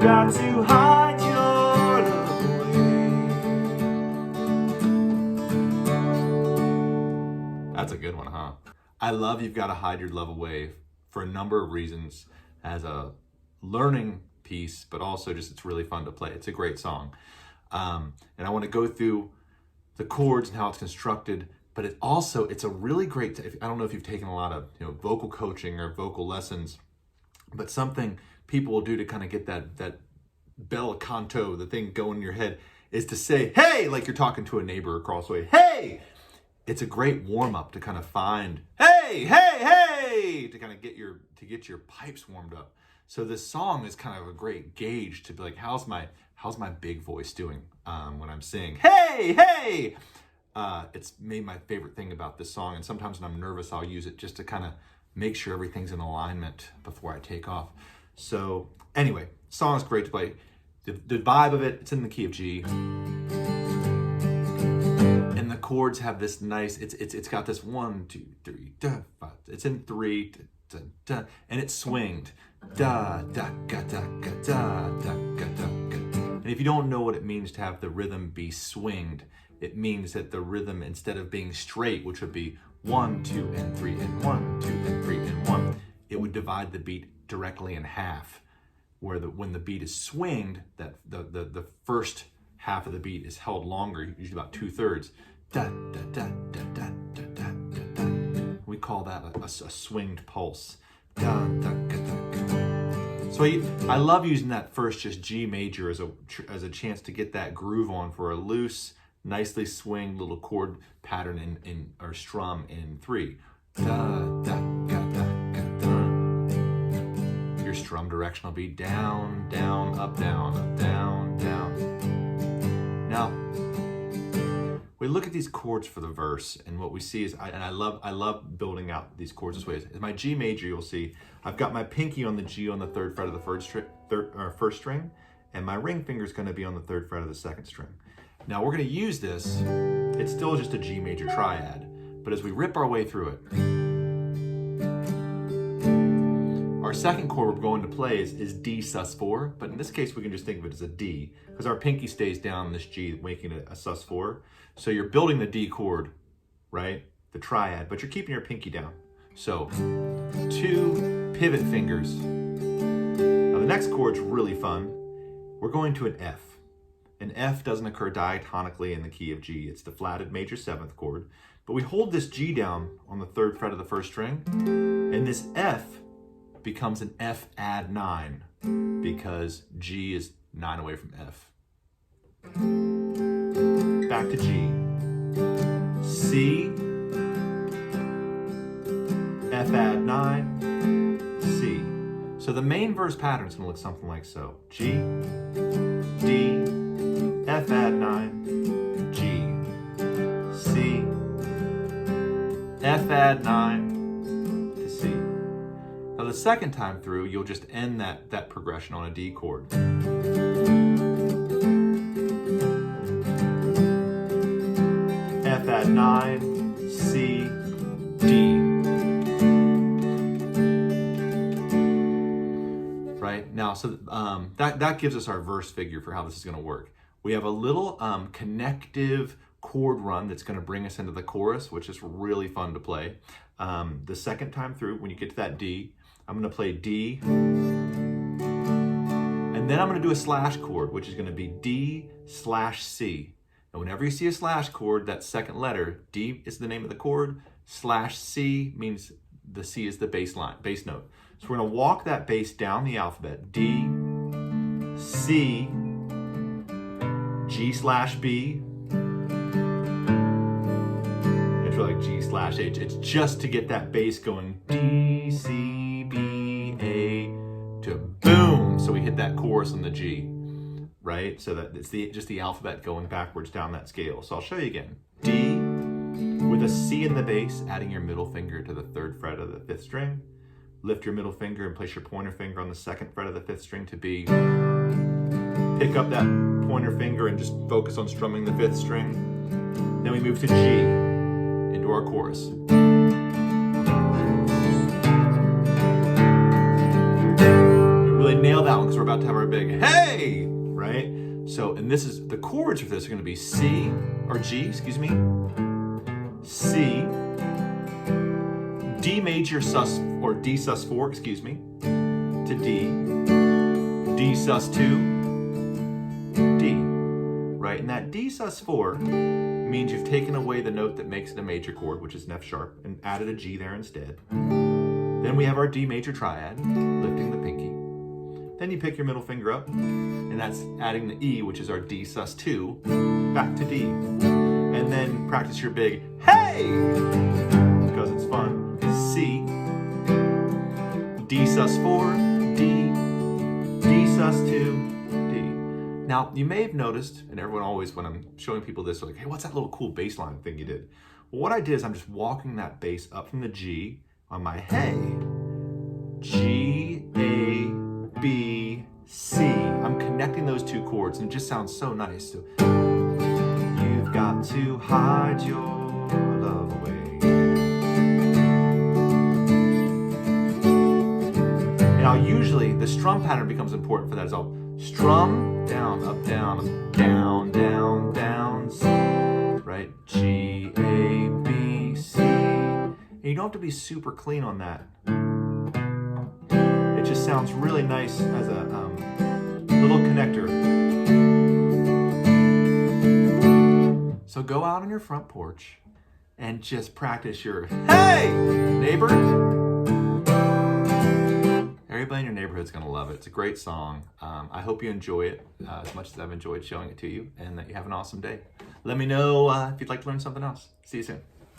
got to hide your love away. That's a good one, huh? I love You've Got to Hide Your Love Away for a number of reasons, as a learning piece, but also just it's really fun to play. It's a great song. And I want to go through the chords and how it's constructed, but it's a really great, I don't know if you've taken a lot of vocal coaching or vocal lessons, but something people will do to kind of get that bel canto, the thing going in your head, is to say, hey, like you're talking to a neighbor across the way, hey! It's a great warm-up to kind of find, hey, hey, hey, to kind of get your pipes warmed up. So this song is kind of a great gauge to be like, how's my big voice doing when I'm singing, hey, hey? It's made my favorite thing about this song, and sometimes when I'm nervous, I'll use it just to kind of make sure everything's in alignment before I take off. So anyway, song's great to play. The vibe of it, it's in the key of G. And the chords have this nice, it's got this 1, 2, 3, da, 5. It's in 3, da, da, and it's swinged. Da, da, ga, da, ga, da, da, ga, da, ga. And if you don't know what it means to have the rhythm be swinged, it means that the rhythm, instead of being straight, which would be 1, 2, and 3, and 1, 2, and 3, and 1, it would divide the beat directly in half. Where when the beat is swinged, that the first half of the beat is held longer, usually about 2/3. Da, da, da, da, da, da, da, da, da. We call that a swinged pulse. Da, da, ga, da, ga. So I love using that first just G major as a chance to get that groove on for a loose, nicely swinged little chord pattern in or strum in 3. Da, da, ga, da, ga, da. Your strum direction will be down, down, up, down, up, down, down. Now, we look at these chords for the verse, and what we see is, I love building out these chords this way. Is my G major, you'll see, I've got my pinky on the G on the 3rd fret of the first string, and my ring finger is going to be on the 3rd fret of the 2nd string. Now we're going to use this, it's still just a G major triad, but as we rip our way through it, our second chord we're going to play is D sus4, but in this case we can just think of it as a D, because our pinky stays down in this G, making it a sus4. So you're building the D chord, right? The triad, but you're keeping your pinky down. So 2 pivot fingers. Now the next chord's really fun. We're going to an F. An F doesn't occur diatonically in the key of G. It's the flatted major 7th chord. But we hold this G down on the 3rd fret of the 1st string, and this F becomes an F add 9 because G is 9 away from F. Back to G, C, F add 9, C. So the main verse pattern is going to look something like so. G, D, F add 9, G, C, F add 9 to C. Now the second time through, you'll just end that progression on a D chord. F add 9, C, D. Right now, so that gives us our verse figure for how this is going to work. We have a little connective chord run that's going to bring us into the chorus, which is really fun to play. The second time through, when you get to that D, I'm going to play D, and then I'm going to do a slash chord, which is going to be D/C. And whenever you see a slash chord, that second letter, D is the name of the chord, /C means the C is the bass note. So we're going to walk that bass down the alphabet, D, C, G/B. It's really like G/H. It's just to get that bass going, D, C, B, A, to boom. So we hit that chorus on the G. Right? So that it's just the alphabet going backwards down that scale. So I'll show you again. D with a C in the bass, adding your middle finger to the 3rd fret of the 5th string. Lift your middle finger and place your pointer finger on the 2nd fret of the 5th string to B. Pick up that pointer finger and just focus on strumming the 5th string. Then we move to G into our chorus. We really nail that one because we're about to have our big hey, right? So, and this is, the chords for this are going to be C, or G, excuse me, C, D major sus, or D sus4, excuse me, to D, D sus2, D, right? And that D sus4 means you've taken away the note that makes it a major chord, which is an F sharp, and added a G there instead. Then we have our D major triad, lifting the pinky. Then you pick your middle finger up, and that's adding the E, which is our D sus2, back to D. And then practice your big hey, because it's fun. C, D sus4, D, D sus2, D. Now, you may have noticed, and everyone always, when I'm showing people this, they're like, hey, what's that little cool bass line thing you did? Well, what I did is I'm just walking that bass up from the G on my hey. G, A, B, C. I'm connecting those two chords, and it just sounds so nice. So, you've got to hide your love away. Now, usually the strum pattern becomes important for that as well. Strum, down, up, down, down, down, down, C, right? G, A, B, C. And you don't have to be super clean on that. It just sounds really nice as a little connector. So go out on your front porch and just practice your hey, neighbor. Everybody in your neighborhood's going to love it. It's a great song. I hope you enjoy it as much as I've enjoyed showing it to you, and that you have an awesome day. Let me know if you'd like to learn something else. See you soon.